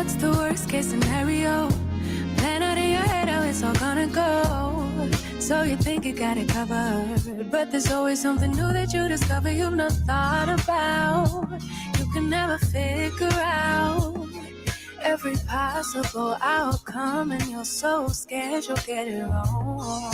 What's the worst case scenario? Plan out in your head how it's all gonna go. So you think you got it covered, but there's always something new that you discover you've not thought about. You can never figure out every possible outcome, and you're so scared you'll get it wrong.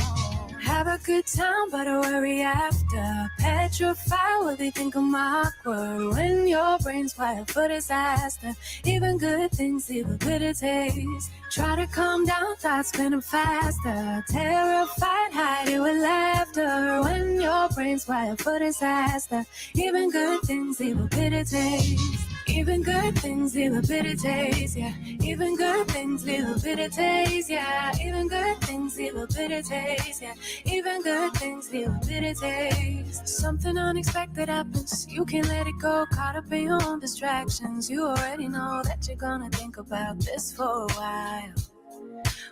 Have a good time, but worry after. Petrified, will they think I'm awkward? When your brain's wired for disaster, even good things leave a bitter taste. Try to calm down, thoughts spinning faster. Terrified, hide it with laughter. When your brain's wired for disaster, even good things leave a bitter taste. Even good things leave a bitter taste, yeah. Even good things leave a bitter taste, yeah. Even good things leave a bitter taste, yeah. Even good things leave a bitter taste. Something unexpected happens, you can't let it go. Caught up in your own distractions, you already know that you're gonna think about this for a while.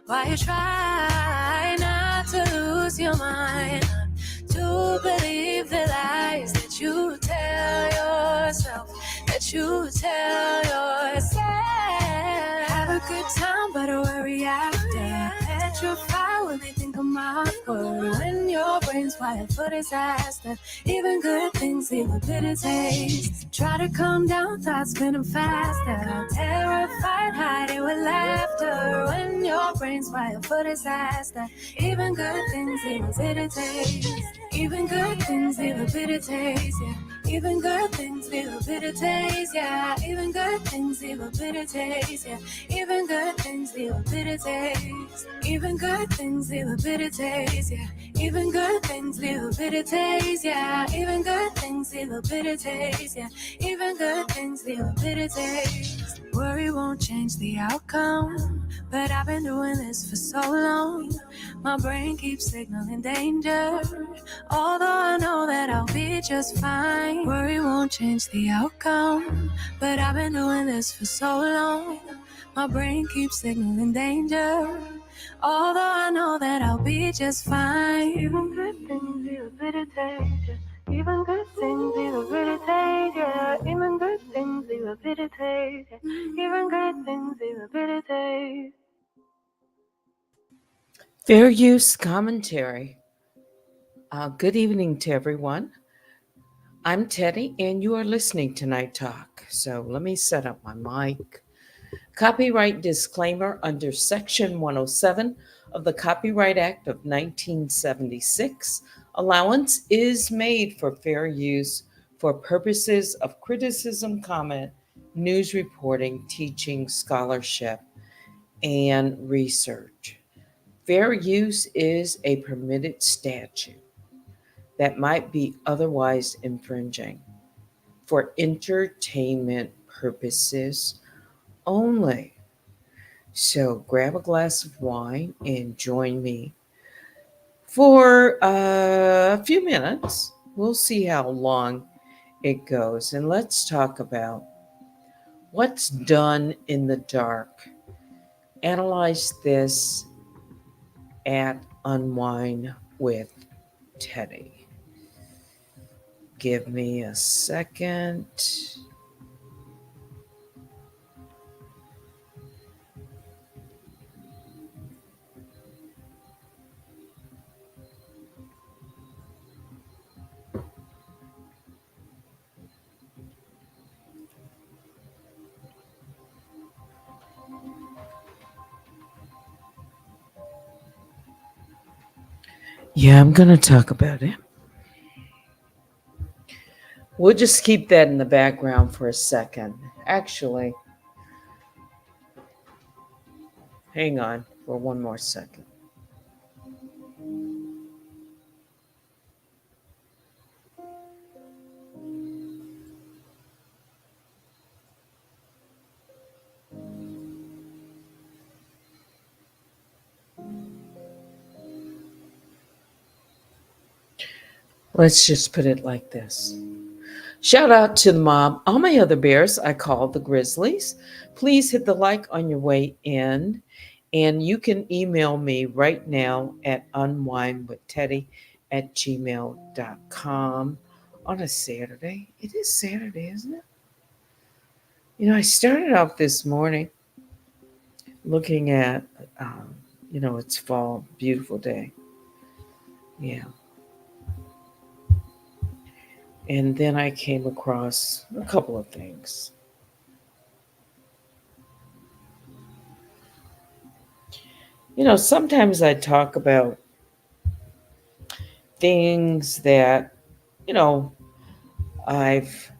While you try not to lose your mind, to believe the lies that you tell yourself, that you tell yourself. Have a good time, but worry after. Petrified, will they think I'm awkward? When your brain's wired for disaster, even good things leave a bitter taste. Try to calm down, thoughts spinning faster. Terrified, hide it with laughter. When your brain's wired for disaster, even good things leave a bitter taste. Even good things leave a bitter taste, yeah. Even good things leave a bitter taste, yeah. Even good things leave a bitter taste, yeah. Even good things leave a bitter taste. Even good things leave a bitter taste, yeah. Even good things leave a bitter taste, yeah. Even good things leave a bitter taste, yeah. Even good things leave a bitter taste. Worry won't change the outcome, but I've been doing this for so long. My brain keeps signaling danger, although I know that I'll be just fine. Worry won't change the outcome, but I've been doing this for so long. My brain keeps signaling danger, although I know that I'll be just fine. Even good things leave a bitter taste, yeah. Even good things leave a bitter taste, yeah. Even good things leave a bitter taste, yeah. Even good things leave a bitter taste. Fair use commentary. Good evening to everyone. I'm Teddy, and you are listening to Night Talk. So let me set up my mic. Copyright disclaimer under Section 107 of the Copyright Act of 1976. Allowance is made for fair use for purposes of criticism, comment, news reporting, teaching, scholarship, and research. Fair use is a permitted statute that might be otherwise infringing for entertainment purposes only. So grab a glass of wine and join me for a few minutes. We'll see how long it goes. And let's talk about what's done in the dark. Analyze this at Unwind with Teddy. Give me a second. Yeah, I'm going to talk about it. We'll just keep that in the background for a second. Actually, hang on for one more second. Let's just put it like this. Shout out to the mob. All my other bears I call the Grizzlies. Please hit the like on your way in. And you can email me right now at unwindwithteddy@gmail.com on a Saturday. It is Saturday, isn't it? I started off this morning looking at, um, it's fall, beautiful day. Yeah. And then I came across a couple of things. Sometimes I talk about things that, you know, I've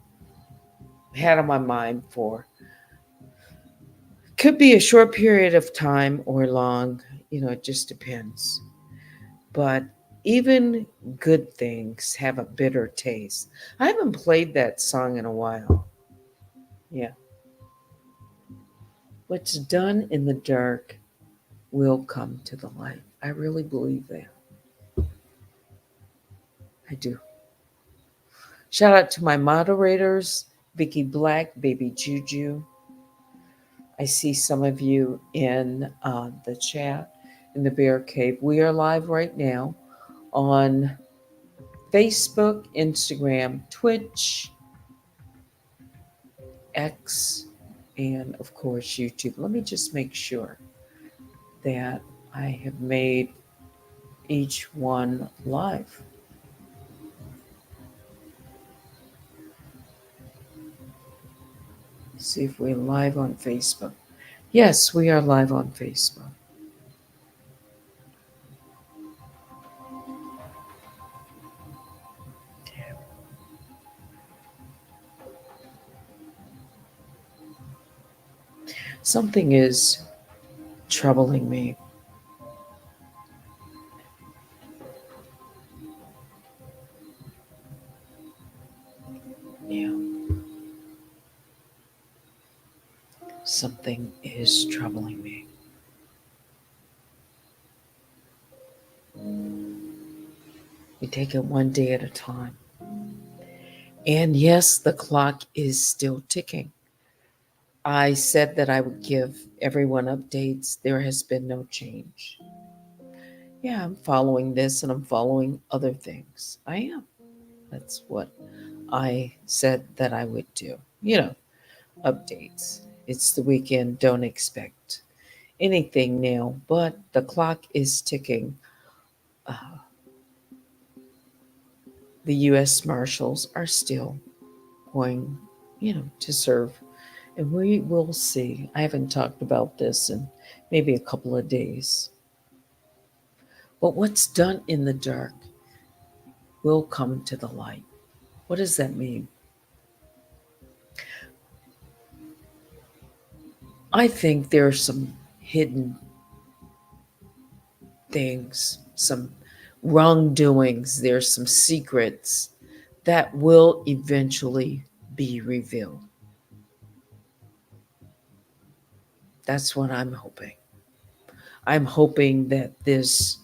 had on my mind for could be a short period of time or long, it just depends. But even good things have a bitter taste. I haven't played that song in a while. Yeah. What's done in the dark will come to the light. I really believe that. I do. Shout out to my moderators, Vicky Black, Baby Juju. I see some of you in the chat in the Bear Cave. We are live right now on Facebook, Instagram, Twitch, X, and of course YouTube. Let me just make sure that I have made each one live. See if we're live on Facebook. Yes, we are live on Facebook. Something is troubling me. Yeah, something is troubling me. We take it one day at a time. And yes, the clock is still ticking. I said that I would give everyone updates. There has been no change. Yeah, I'm following this and I'm following other things. I am. That's what I said that I would do. Updates. It's the weekend. Don't expect anything now, but the clock is ticking. Uh, the U.S. Marshals are still going, to serve. And we will see. I haven't talked about this in maybe a couple of days. But what's done in the dark will come to the light. What does that mean? I think there are some hidden things, some wrongdoings, there's some secrets that will eventually be revealed. That's what I'm hoping. I'm hoping that this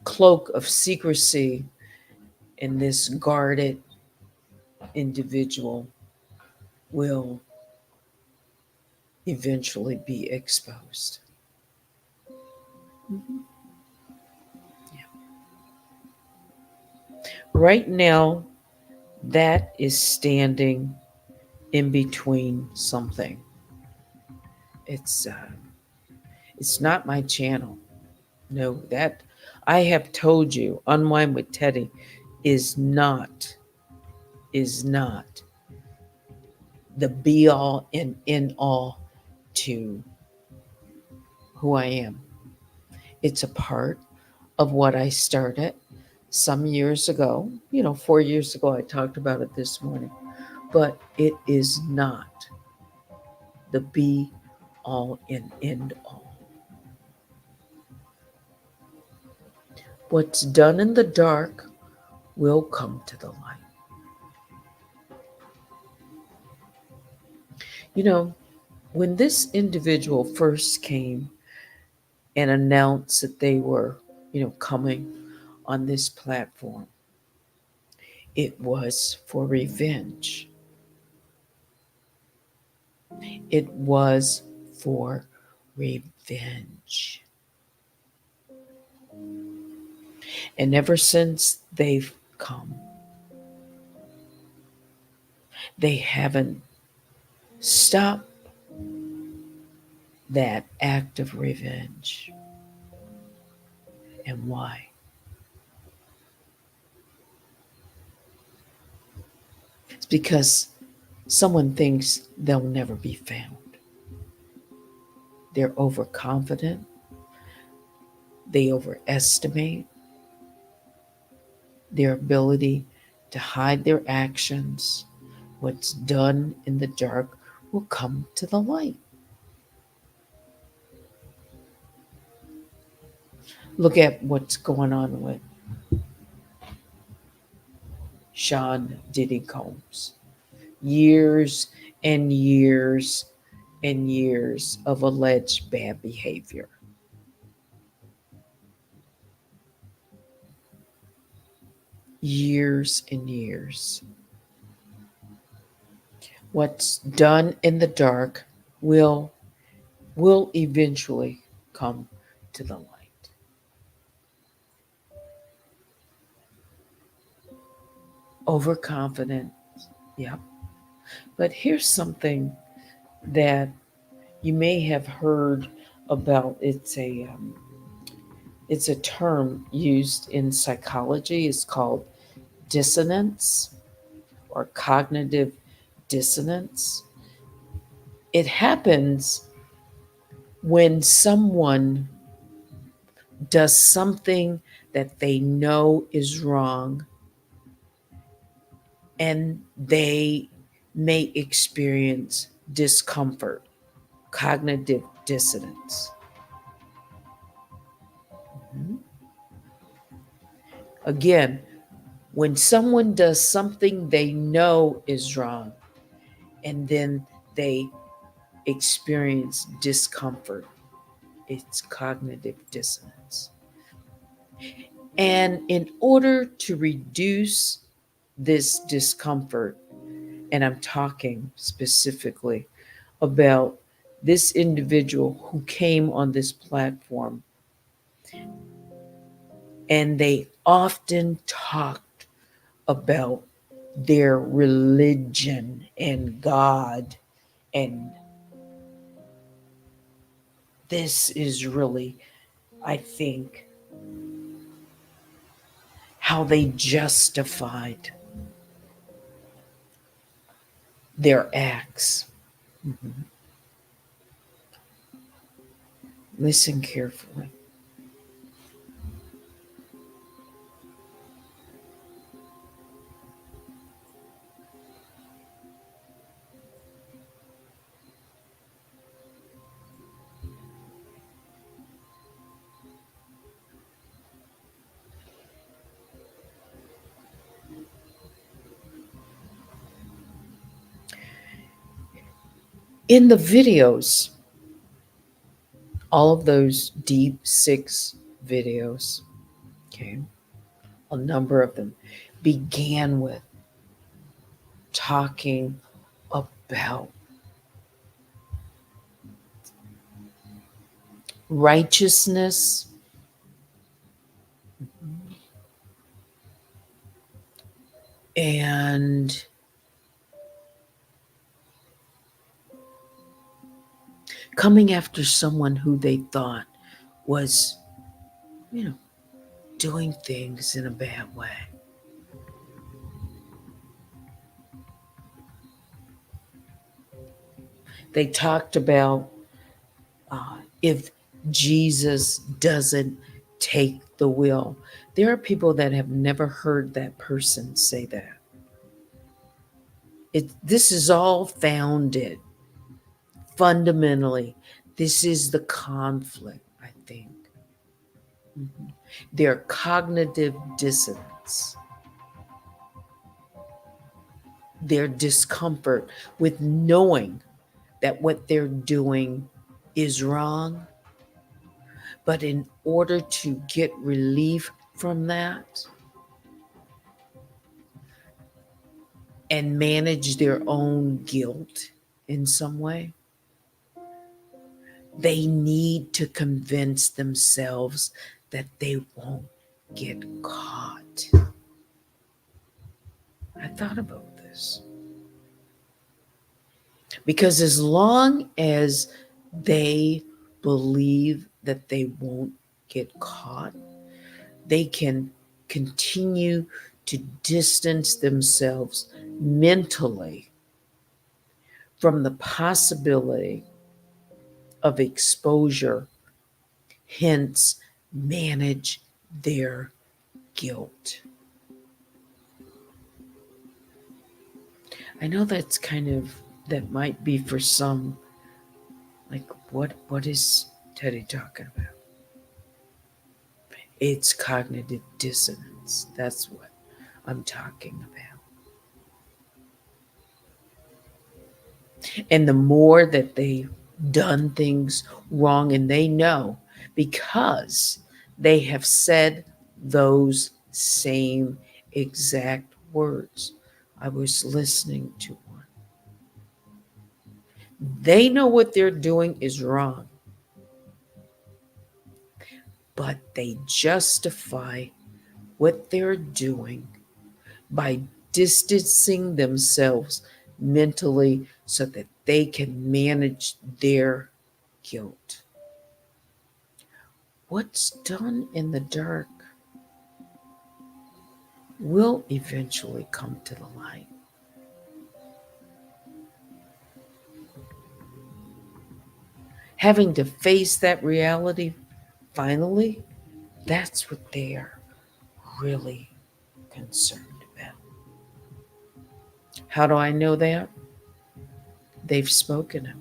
cloak of secrecy and this guarded individual will eventually be exposed. Mhm. Yeah. Right now, that is standing in between something. It's uh, it's not my channel. No, that I have told you, Unwind with Teddy is not the be all and end all to who I am. It's a part of what I started some years ago. 4 years ago, I talked about it this morning, but it is not the be all and end all. What's done in the dark will come to the light. You know, when this individual first came and announced that they were, coming on this platform, it was for revenge. It was for revenge. And ever since they've come, they haven't stopped that act of revenge. And why? It's because someone thinks they'll never be found. They're overconfident. They overestimate their ability to hide their actions. What's done in the dark will come to the light. Look at what's going on with Sean Diddy Combs. Years and years and years of alleged bad behavior. Years and years. What's done in the dark will eventually come to the light. Overconfident, yep. But here's something that you may have heard about. It's a term used in psychology. It's called dissonance or cognitive dissonance. It happens when someone does something that they know is wrong and they may experience discomfort, cognitive dissonance. Mhm. Again, when someone does something they know is wrong and then they experience discomfort, it's cognitive dissonance. And in order to reduce this discomfort, and I'm talking specifically about this individual who came on this platform, and they often talked about their religion and God. And this is really, I think, how they justified their acts. Mhm. Listen carefully. In the videos, all of those deep six videos, okay, a number of them began with talking about righteousness and coming after someone who they thought was, you know, doing things in a bad way. They talked about if Jesus doesn't take the wheel. There are people that have never heard that person say that. This is all founded fundamentally. This is the conflict, I think. Mhm. Their cognitive dissonance, their discomfort with knowing that what they're doing is wrong. But in order to get relief from that and manage their own guilt in some way, they need to convince themselves that they won't get caught. I thought about this. Because as long as They believe that they won't get caught. They can continue to distance themselves mentally from the possibility of exposure, hence, manage their guilt. I know that might be for some like what is Teddy talking about? It's cognitive dissonance. That's what I'm talking about. And the more that they've done things wrong, and they know because they have said those same exact words. I was listening to one. They know what they're doing is wrong, but they justify what they're doing by distancing themselves mentally so that they can manage their guilt. What's done in the dark will eventually come to the light. Having to face that reality finally, that's what they are really concerned about. How do I know that? They've spoken it.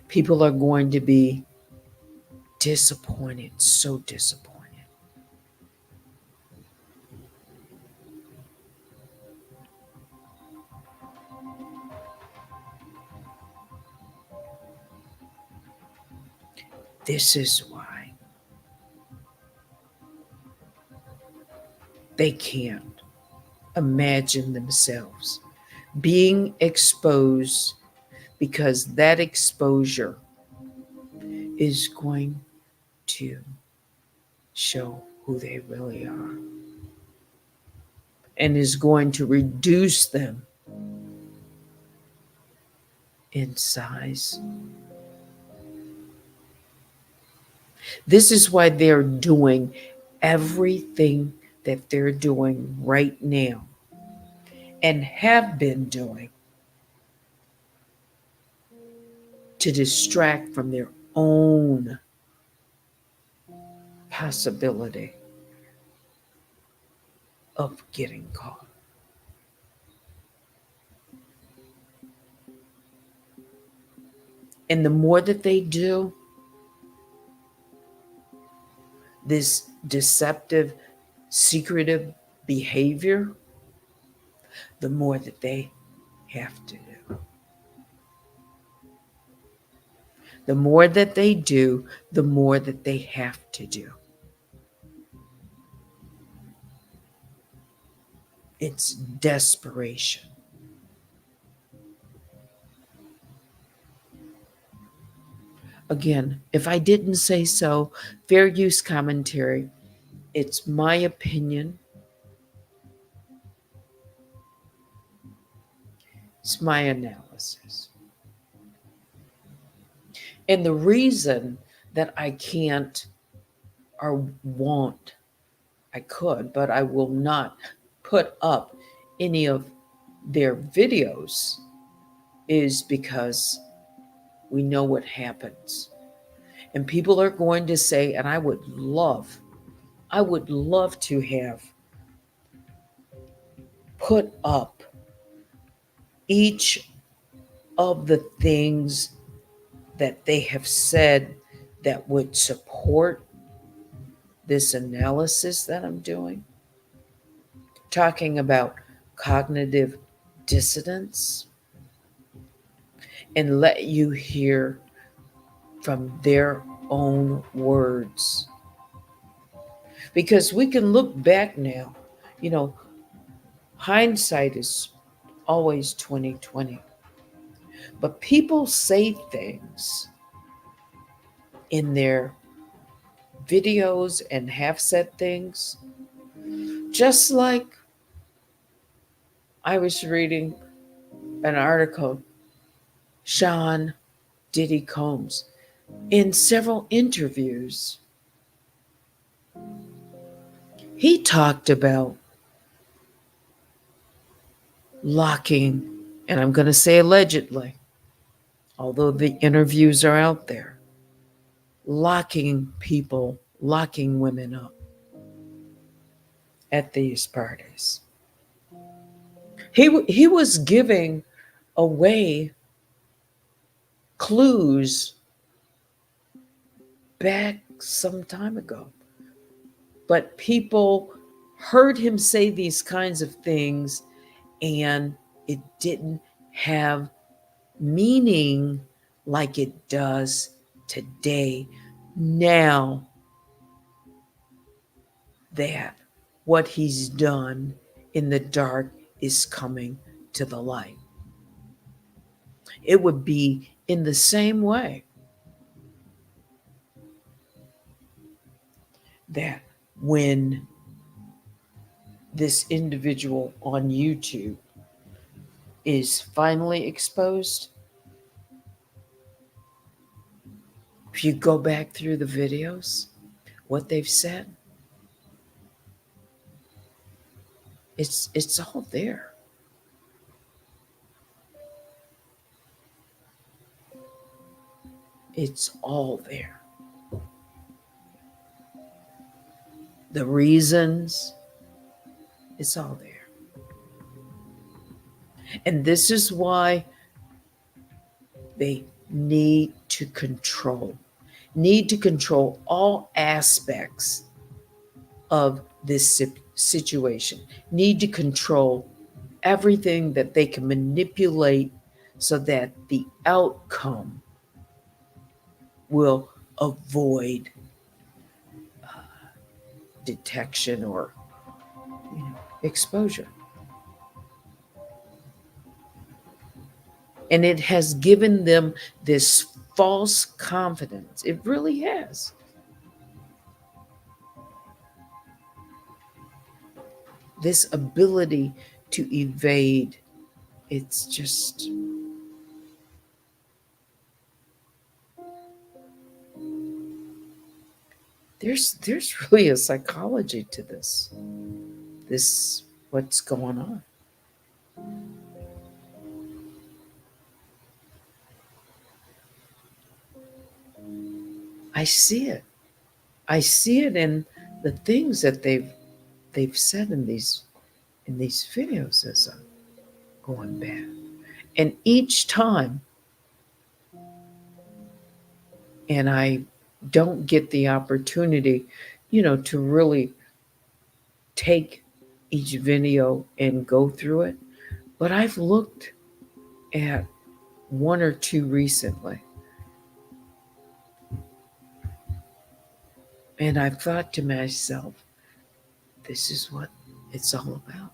People are going to be disappointed, so disappointed. This is why they can't imagine themselves being exposed, because that exposure is going to show who they really are and is going to reduce them in size. This is why they're doing everything that they're doing right now and have been doing to distract from their own possibility of getting caught. And the more that they do this deceptive, secretive behavior, the more that they have to do. The more that they do, the more that they have to do. It's desperation. Again, if I didn't say so, fair use commentary. It's my opinion. It's my analysis. And the reason that I can't or won't, I could, but I will not put up any of their videos is because we know what happens. And people are going to say, and I would love to have put up each of the things that they have said that would support this analysis that I'm doing, talking about cognitive dissonance, and let you hear from their own words. Because we can look back now, hindsight is always 2020. But people say things in their videos and have said things, just like I was reading an article, Sean Diddy Combs, in several interviews, he talked about locking, and I'm going to say allegedly, although the interviews are out there, locking people, locking women up at these parties. He was giving away clues back some time ago. But people heard him say these kinds of things and it didn't have meaning like it does today. Now that what he's done in the dark is coming to the light. It would be in the same way that when this individual on YouTube is finally exposed, if you go back through the videos, what they've said, it's all there. It's all there. The reasons, it's all there. And this is why they need to control all aspects of this situation, need to control everything that they can manipulate so that the outcome will avoid detection or exposure. And it has given them this false confidence. It really has. This ability to evade, it's just there's really a psychology to this what's going on. I see it in the things that they've said in these videos as I'm going back. And each time, and I don't get the opportunity, to really take each video and go through it, but I've looked at one or two recently. And I've thought to myself, this is what it's all about.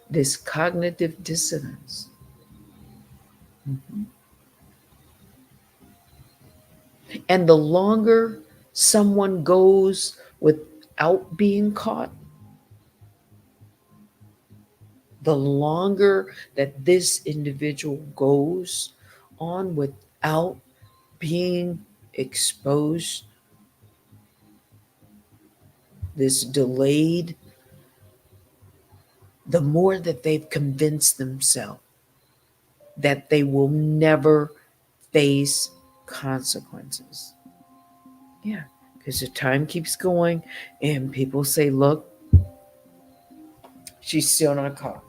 This cognitive dissonance. Mm-hmm. And the longer someone goes without being caught, the longer that this individual goes on without being exposed, this delayed, the more that they've convinced themselves that they will never face consequences. Yeah, because the time keeps going and people say, look, she's still not caught.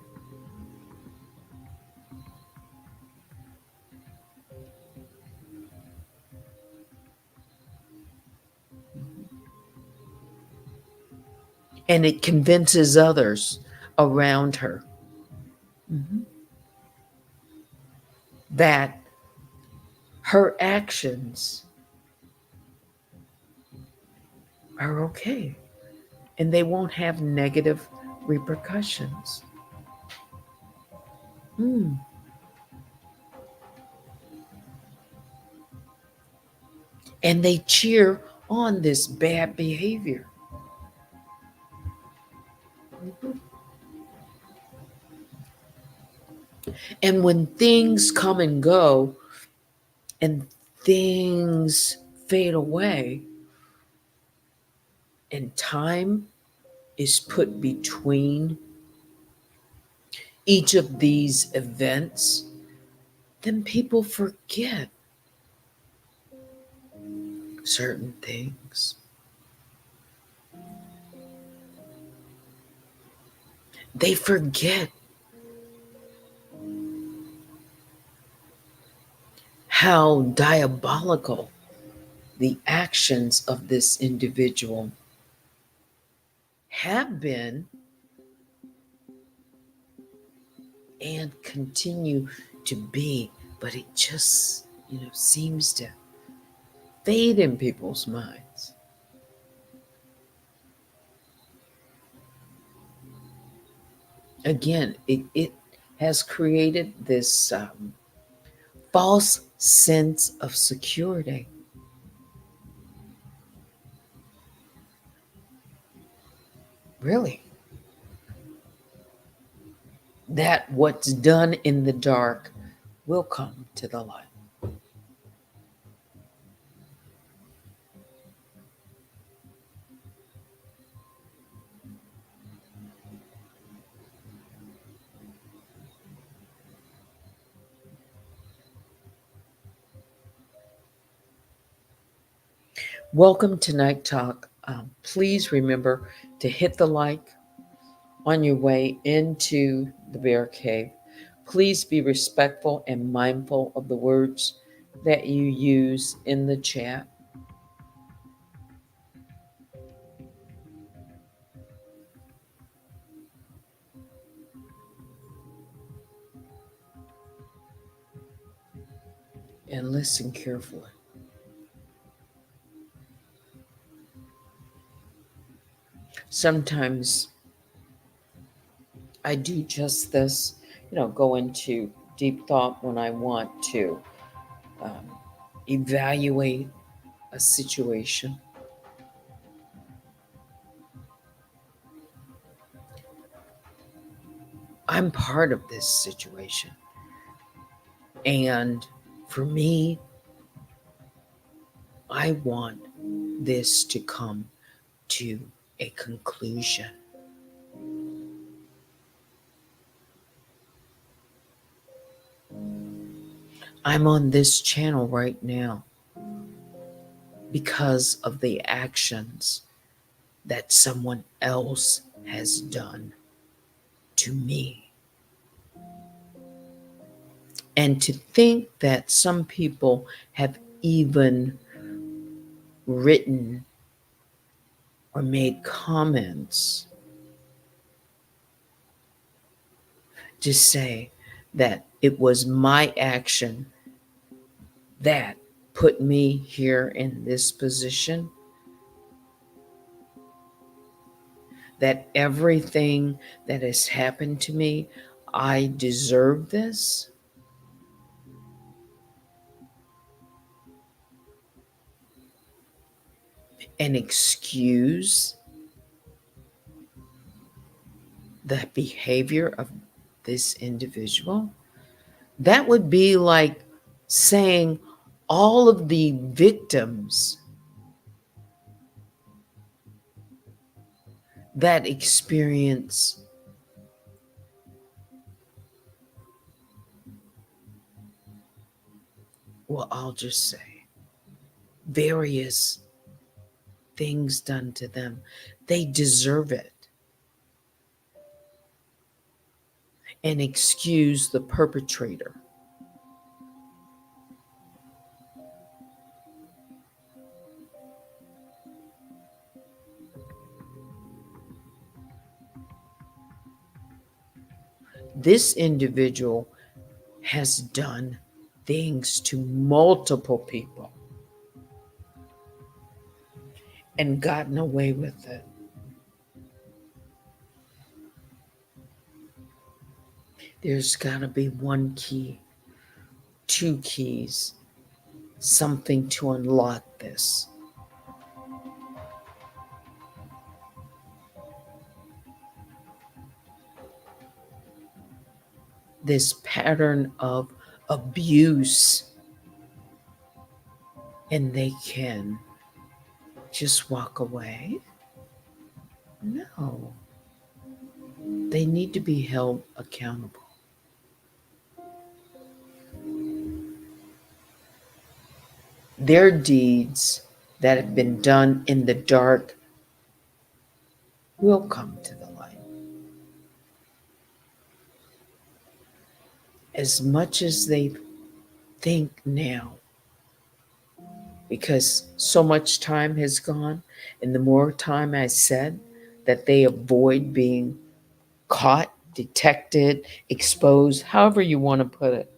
And it convinces others around her that her actions are okay and they won't have negative repercussions. And they cheer on this bad behavior. And when things come and go and things fade away and time is put between each of these events, then people forget certain things. They forget how diabolical the actions of this individual have been and continue to be, but it just, seems to fade in people's minds. Again, it has created this false sense of security. Really, that what's done in the dark will come to the light. Welcome to Night Talk. Please remember to hit the like on your way into the bear cave. Please be respectful and mindful of the words that you use in the chat. And listen carefully. Sometimes I do just this, go into deep thought when I want to um, evaluate a situation. I'm part of this situation. And for me, I want this to come to a conclusion. I'm on this channel right now because of the actions that someone else has done to me. And to think that some people have even written or made comments to say that it was my action that put me here in this position, that everything that has happened to me, I deserve this. And excuse the behavior of this individual. That would be like saying all of the victims that experience well, I'll just say various things done to them, they deserve it. And excuse the perpetrator. This individual has done things to multiple people and gotten away with it. There's got to be one key, two keys, something to unlock this. this pattern of abuse, and they can just walk away? No, they need to be held accountable. Their deeds that have been done in the dark will come to the light. As much as they think now, because so much time has gone, and the more time I said that they avoid being caught, detected, exposed, however you want to put it,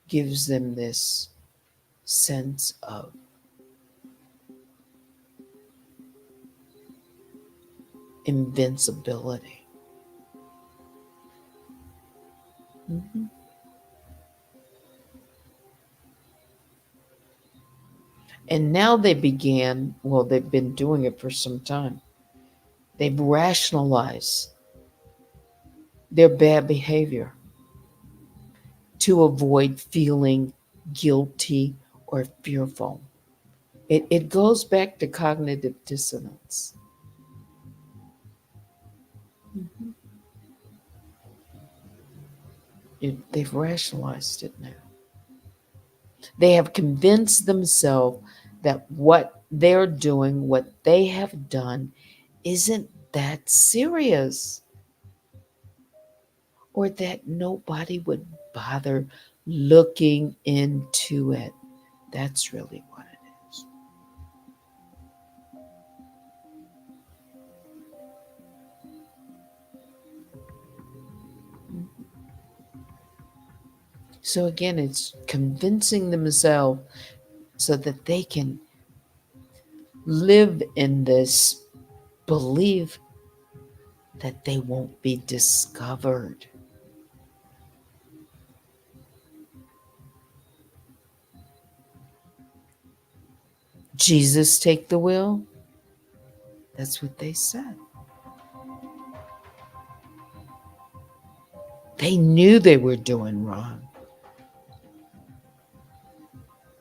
gives them this sense of invincibility. Mhm. And now they began, well, they've been doing it for some time. They've rationalized their bad behavior to avoid feeling guilty or fearful. It goes back to cognitive dissonance. Mhm. They've rationalized it now. They have convinced themselves that what they're doing, what they have done, isn't that serious, or that nobody would bother looking into it. That's really what it is. So again, it's convincing themselves so that they can live in this belief that they won't be discovered. Jesus take the wheel? That's what they said. They knew they were doing wrong.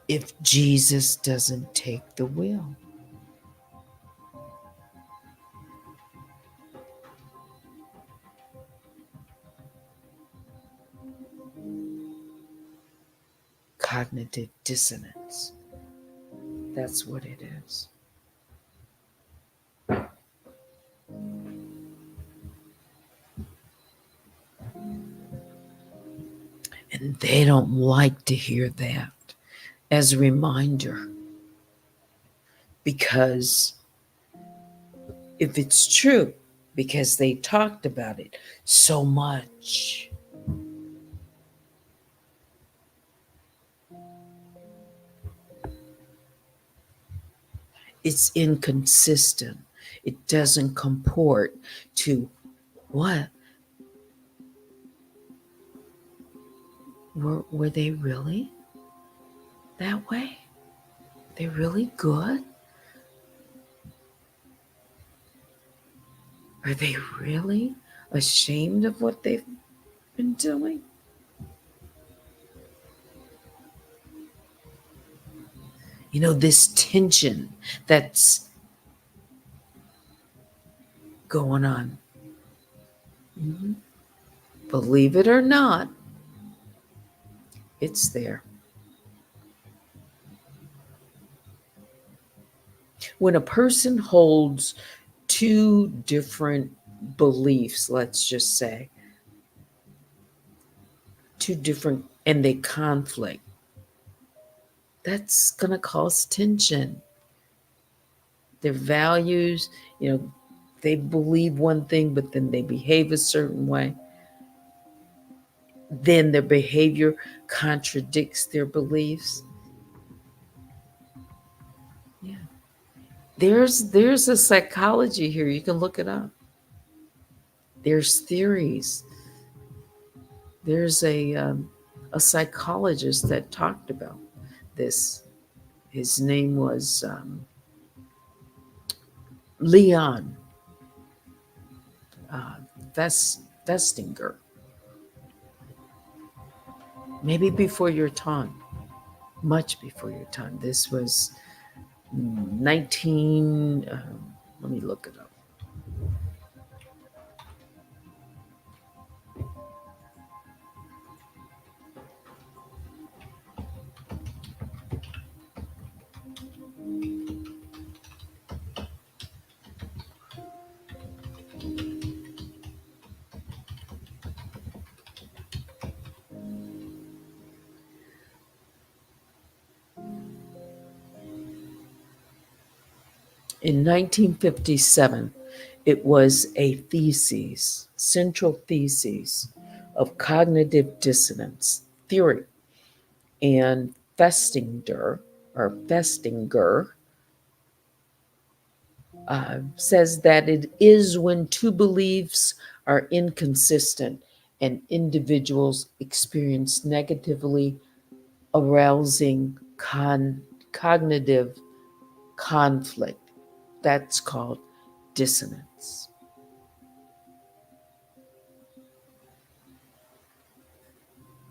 If Jesus doesn't take the wheel, cognitive dissonance. That's what it is. And they don't like to hear that as a reminder, because if it's true, because they talked about it so much, it's inconsistent. It doesn't comport to what? Were they really that way? They're really good? Are they really ashamed of what they've been doing? You know, this tension that's going on. Mhm. Believe it or not, it's there. When a person holds two different beliefs, let's just say, two different, and they conflict, that's going to cause tension. Their values, you know, they believe one thing, but then they behave a certain way. Then their behavior contradicts their beliefs. Yeah. There's a psychology here. You can look it up. There's theories. There's a psychologist that talked about this. His name was Leon. Uh, Festinger. Maybe before your time, much before your time. This was 19, let me look it up. In 1957, it was a thesis, central thesis of cognitive dissonance theory. And Festinger says that it is when two beliefs are inconsistent and individuals experience negatively arousing cognitive conflict. That's called dissonance.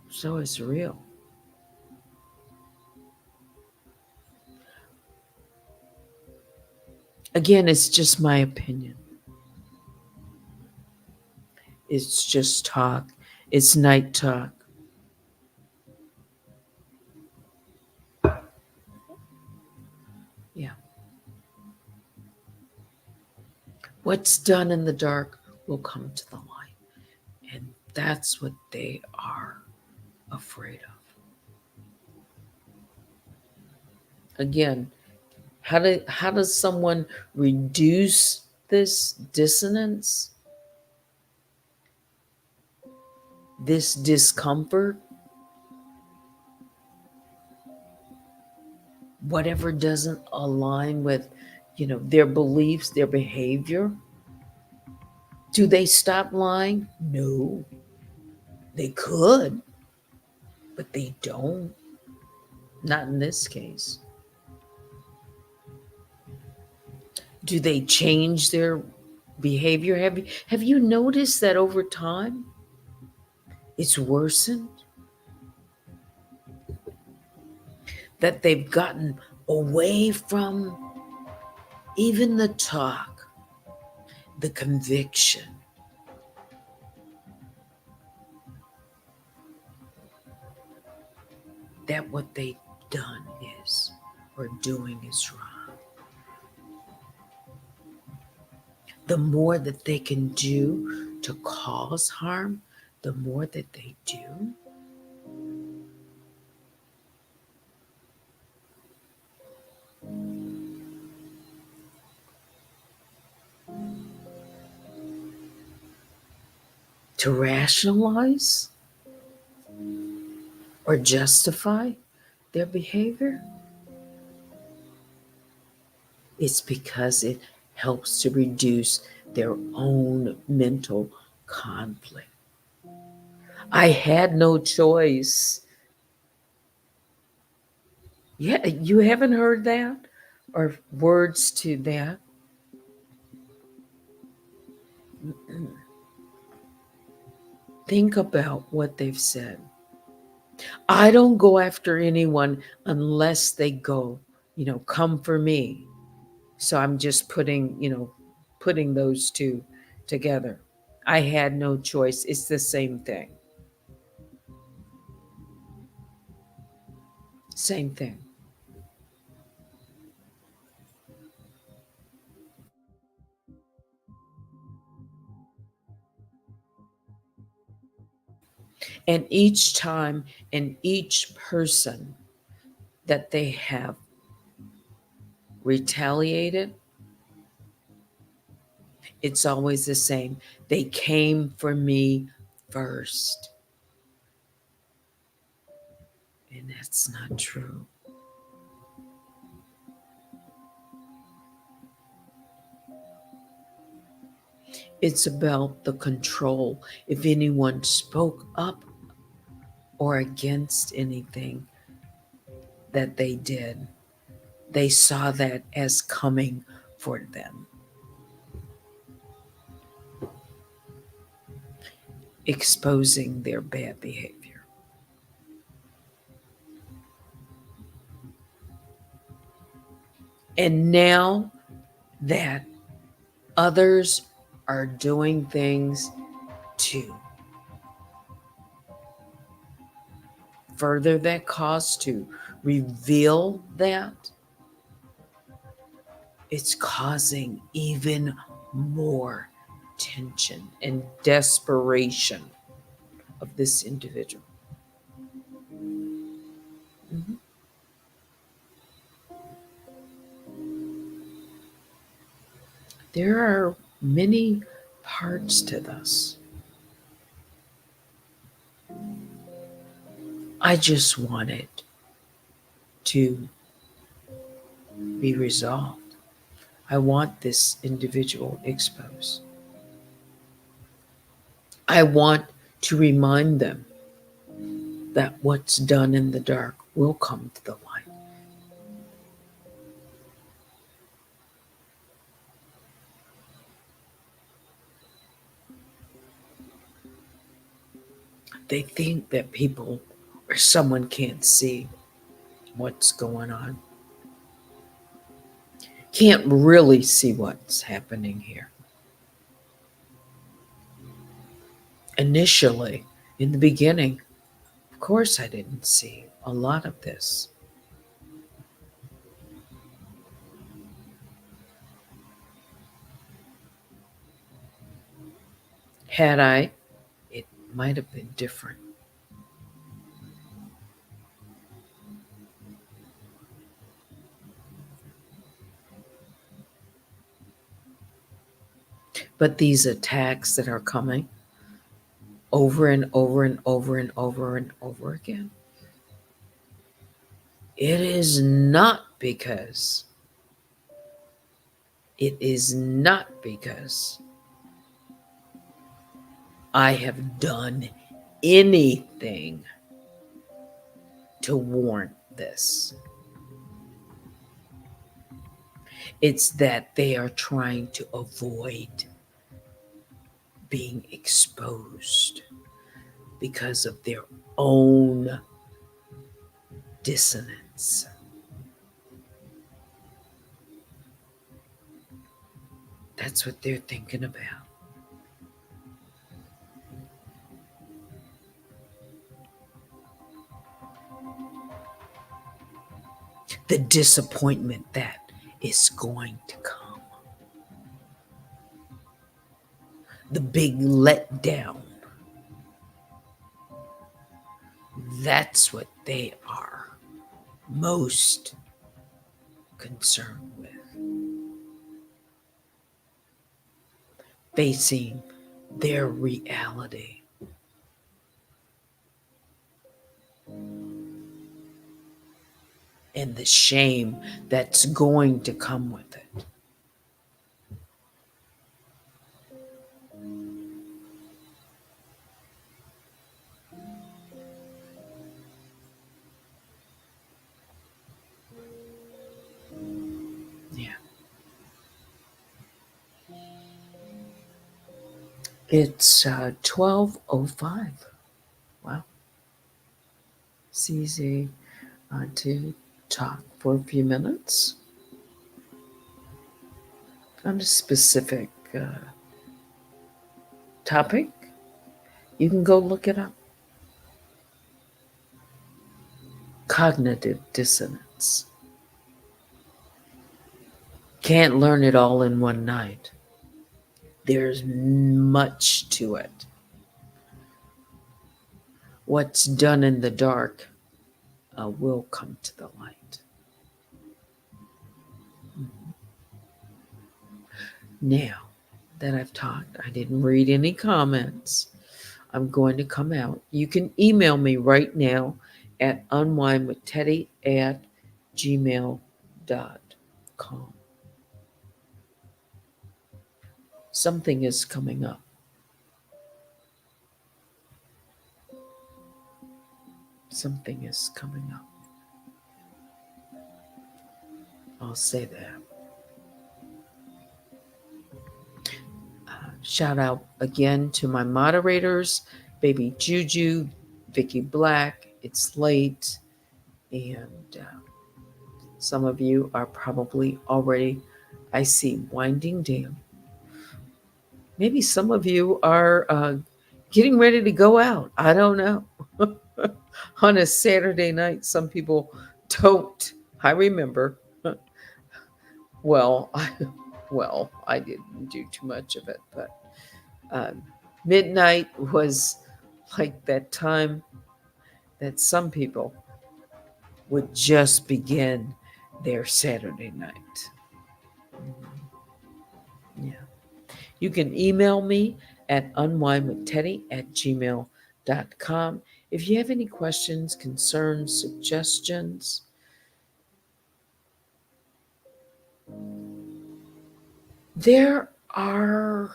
So it's real. Again, it's just my opinion. It's just talk. It's night talk. Yeah. What's done in the dark will come to the light. And that's what they are afraid of. Again, how does someone reduce this dissonance, this discomfort, whatever doesn't align with, their beliefs, their behavior? Do they stop lying? No. They could, but they don't. Not in this case. Do they change their behavior? Have you noticed that over time it's worsened? That they've gotten away from even the talk, the conviction. That what they've done is, or doing is wrong. The more that they can do to cause harm, the more that they do. To rationalize or justify their behavior, it's because it helps to reduce their own mental conflict. I had no choice. Yeah, you haven't heard that? Or words to that? Think about what they've said. I don't go after anyone unless they go, come for me. So I'm just putting those two together. I had no choice. It's the same thing. Same thing. And each time and each person that they have retaliated, it's always the same. They came for me first. And that's not true. It's about the control. If anyone spoke up or against anything that they did, they saw that as coming for them. exposing their bad behavior. And now that others are doing things to further that cause, to reveal that, it's causing even more tension and desperation of this individual. Mhm. There are many parts to this. I just want it to be resolved. I want this individual exposed. I want to remind them that what's done in the dark will come to the light. They think that people or someone can't see what's going on, can't really see what's happening here. Initially, in the beginning, of course, I didn't see a lot of this. Had I, it might have been different. But these attacks that are coming over and over and over and over and over again, it is not because I have done anything to warrant this. It's that they are trying to avoid being exposed because of their own dissonance. That's what they're thinking about. The disappointment that is going to come. The big letdown. That's what they are most concerned with. Facing their reality. And the shame that's going to come with it. Yeah. It's 12:05. Wow. It's easy to talk for a few minutes on a specific topic. You can go look it up. Cognitive dissonance. Can't learn it all in one night. There's much to it. What's done in the dark will come to the light. Now that I've talked, I didn't read any comments. I'm going to come out. You can email me right now at unwindwithteddy@gmail.com. Something is coming up. Something is coming up. I'll say that. Shout out again to my moderators, Baby Juju, Vicky Black. It's late, and some of you are probably already, I see, winding down. Maybe some of you are getting ready to go out. I don't know. On a Saturday night, some people don't. I remember. Well, I didn't do too much of it, but um, midnight was like that time that some people would just begin their Saturday night. Yeah. You can email me at unwindwithteddy@gmail.com. If you have any questions, concerns, suggestions, there are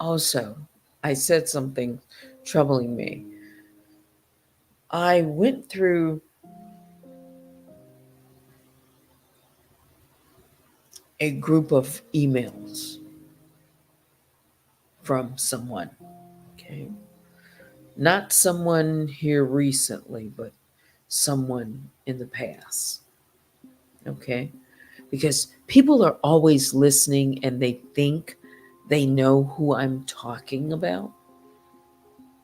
also, I said something troubling me. I went through a group of emails from someone, okay? Not someone here recently, but someone in the past, okay? Because people are always listening and they think they know who I'm talking about.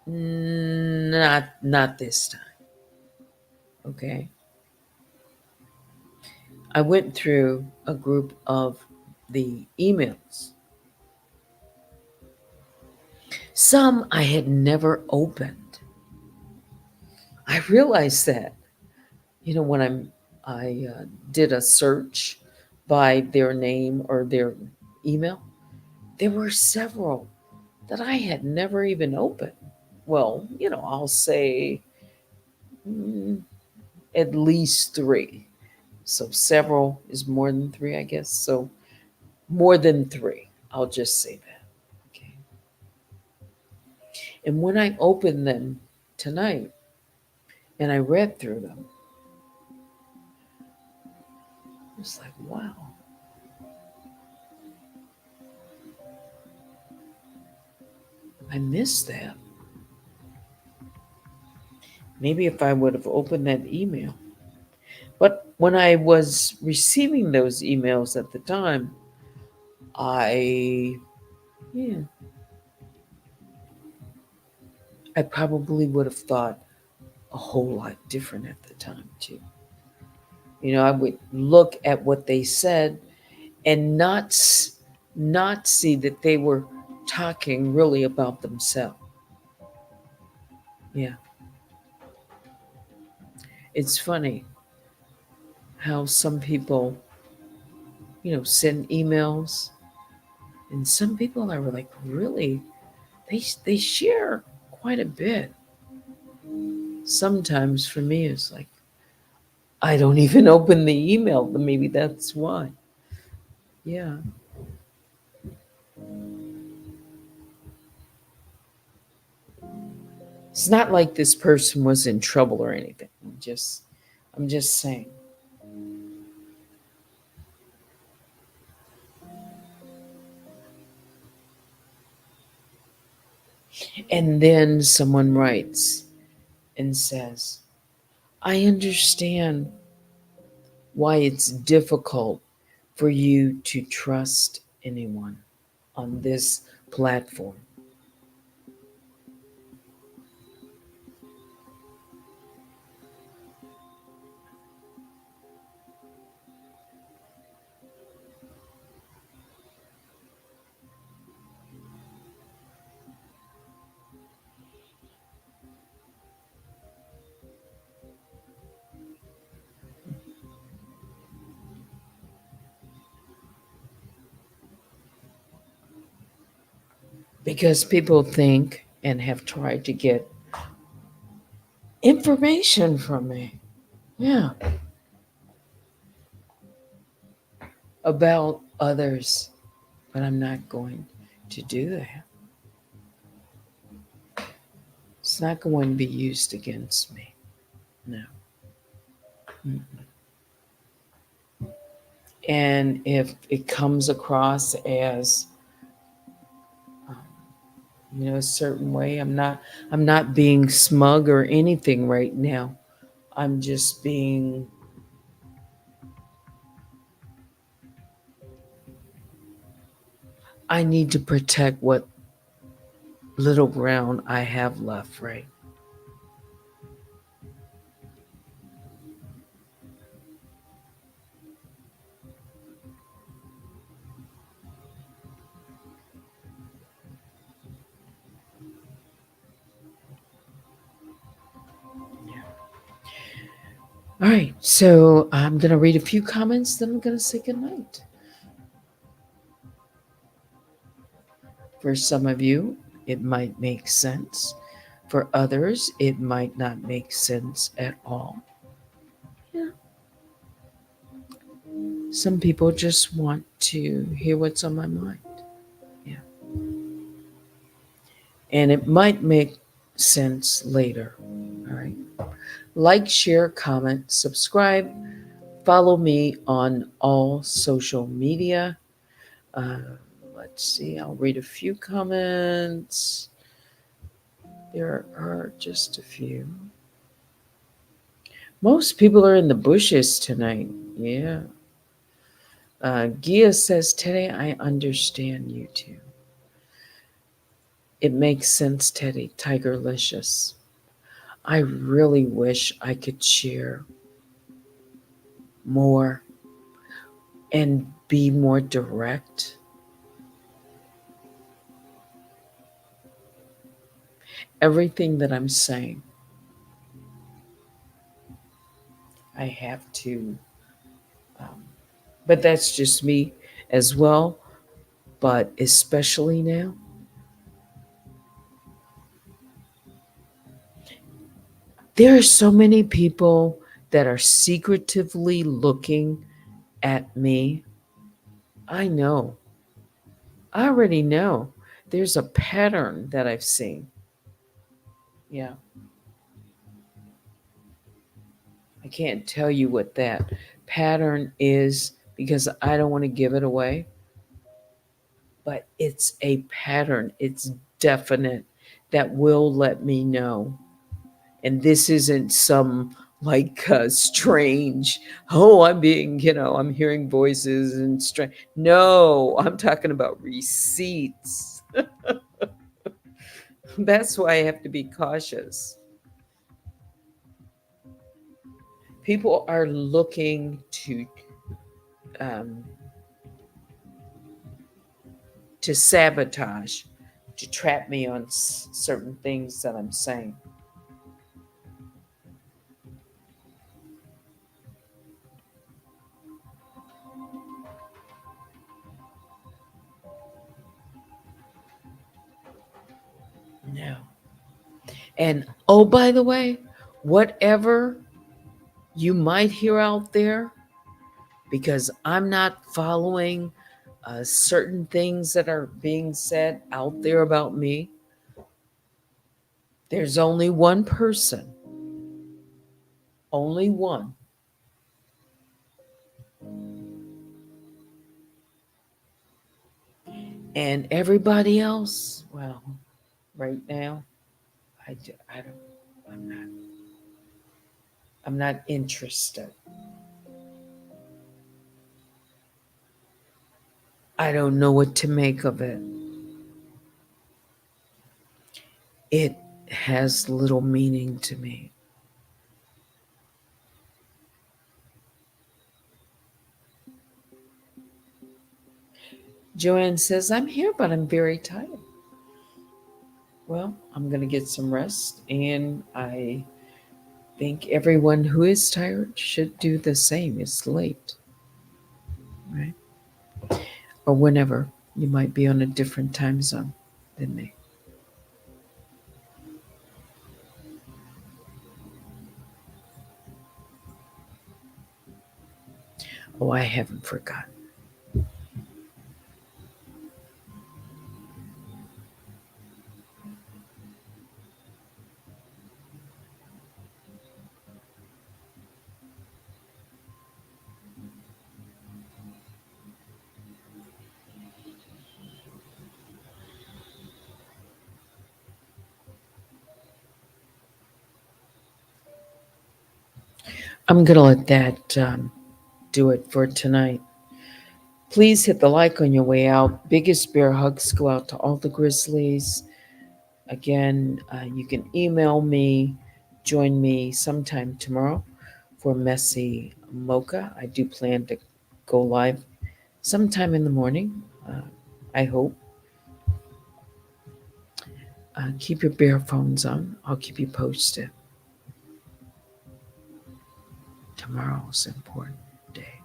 Not this time, okay? I went through a group of the emails. Some I had never opened. I realized that, when I did a search by their name or their email, there were several that I had never even opened. Well, I'll say mm, at least three. So several is more than three, I guess. So more than three. I'll just say that. Okay. And when I opened them tonight and I read through them, I was like, wow, I missed that. Maybe if I would have opened that email. But when I was receiving those emails at the time, I, yeah, I probably would have thought a whole lot different at the time too. I would look at what they said and not see that they were talking really about themselves. Yeah, it's funny how some people, send emails, and some people are like really they share quite a bit. Sometimes for me, it's like I don't even open the email. Maybe that's why. Yeah. It's not like this person was in trouble or anything. I'm just saying. And then someone writes and says, I understand why it's difficult for you to trust anyone on this platform. Because people think and have tried to get information from me. Yeah. About others. But I'm not going to do that. It's not going to be used against me. No. Mm-mm. And if it comes across as um, a certain way, I'm not being smug or anything right now. I'm just being I need to protect what little ground I have left, right? Yeah. All right, so I'm going to read a few comments, then I'm going to say goodnight. For some of you, it might make sense. For others, it might not make sense at all. Yeah. Some people just want to hear what's on my mind. Yeah. And it might make sense later. All right. Like, share, comment, subscribe. Follow me on all social media. Uh, let's see, I'll read a few comments. There are just a few. Most people are in the bushes tonight. Yeah. Gia says, Teddy, I understand you too. It makes sense, Teddy. Tigerlicious. I really wish I could share more and be more direct. Everything that I'm saying, I have to, um, but that's just me as well. But especially now, there are so many people that are secretively looking at me. I know. I already know. There's a pattern that I've seen. Yeah. I can't tell you what that pattern is because I don't want to give it away, but it's a pattern. It's definite that will let me know. And this isn't some like strange, oh, I'm being, I'm hearing voices and strange. No, I'm talking about receipts. That's why I have to be cautious. People are looking um, to sabotage, to trap me on certain things that I'm saying. No. And oh, by the way, whatever you might hear out there, because I'm not following certain things that are being said out there about me, there's only one person, only one. And everybody else, well, right now, I don't, I'm not, I'm not interested. I don't know what to make of it. It has little meaning to me. Joanne says, I'm here, but I'm very tired. Well, I'm going to get some rest, and I think everyone who is tired should do the same. It's late, right? Or whenever. You might be on a different time zone than me. Oh, I haven't forgotten. I'm going to let that do it for tonight. Please hit the like on your way out. Biggest bear hugs go out to all the Grizzlies. Again, you can email me, join me sometime tomorrow for Messy Mocha. I do plan to go live sometime in the morning, I hope. Keep your bear phones on. I'll keep you posted. Tomorrow's an important day.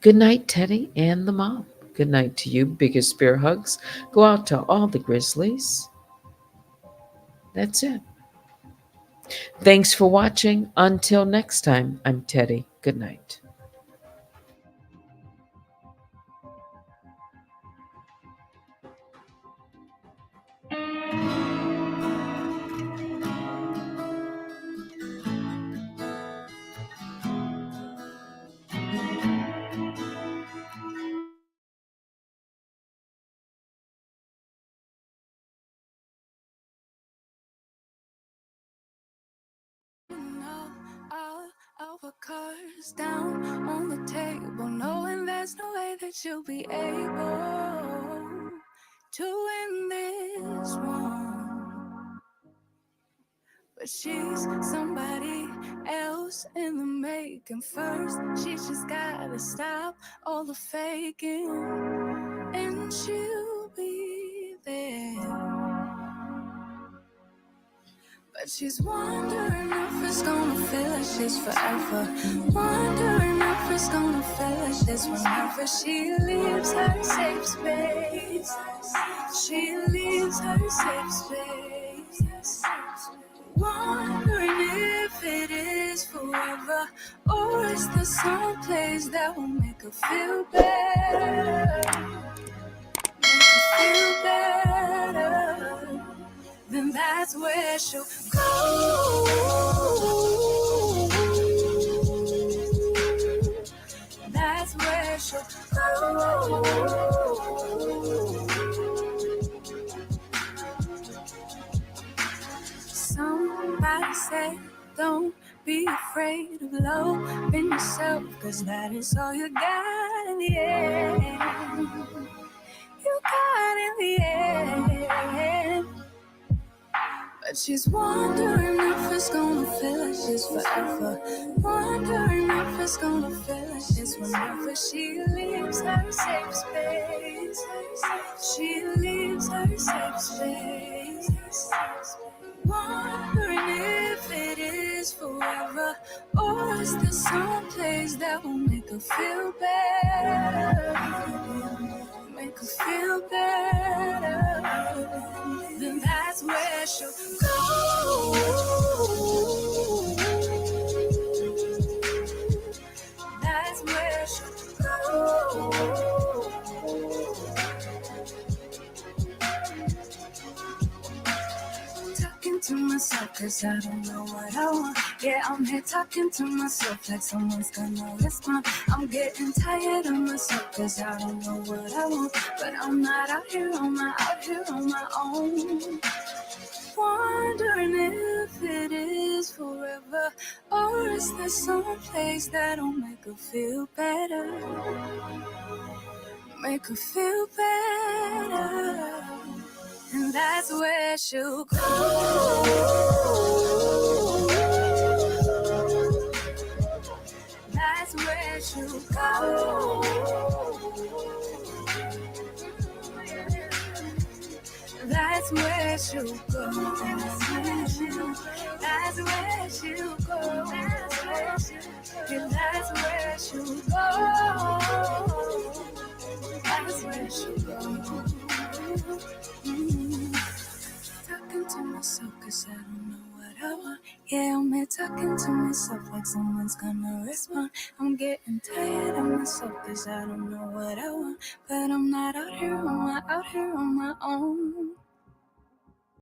Good night, Teddy and the mom. Good night to you. Biggest bear hugs go out to all the Grizzlies. That's it. Thanks for watching. Until next time, I'm Teddy. Good night. All our cards down on the table, knowing there's no way that you'll be able to win this one. But she's somebody else in the making. First, she's just gotta stop all the faking, and she'll be there. But she's wondering if it's gonna feel like this forever. Wondering if it's gonna feel like this whenever she leaves her safe space. She leaves her safe space. Wondering if it is forever, or is there some place that will make her feel better? Make her feel better. Then that's where she'll go. That's where she'll go. Somebody said, don't be afraid of loving yourself, 'cause that is all you got in the end. You got in the end. But she's wondering if it's gonna feel like this forever. Wondering if it's gonna feel like this whenever she leaves her safe space. She leaves her safe space. Wondering if it is forever, or is there some place that will make her feel better? Make her feel better. Then that's where she'll go. That's where she'll go. Talking to myself, 'cause I don't know what I want. Yeah, I'm here talking to myself like someone's gonna respond. I'm getting tired of myself, 'cause I don't know what I want. But I'm not out here on my own. Wondering if it is forever, or is there some place that'll make her feel better? Make her feel better. And that's where she'll go. That's where she'll go. That's where she'll go. That's where she'll go. That's where she'll go. That's where she'll go. Talking to myself, 'cause I don't know what I want. Yeah, I'm here talking to myself like someone's gonna respond. I'm getting tired of myself, 'cause I don't know what I want. But I'm not out here on my own.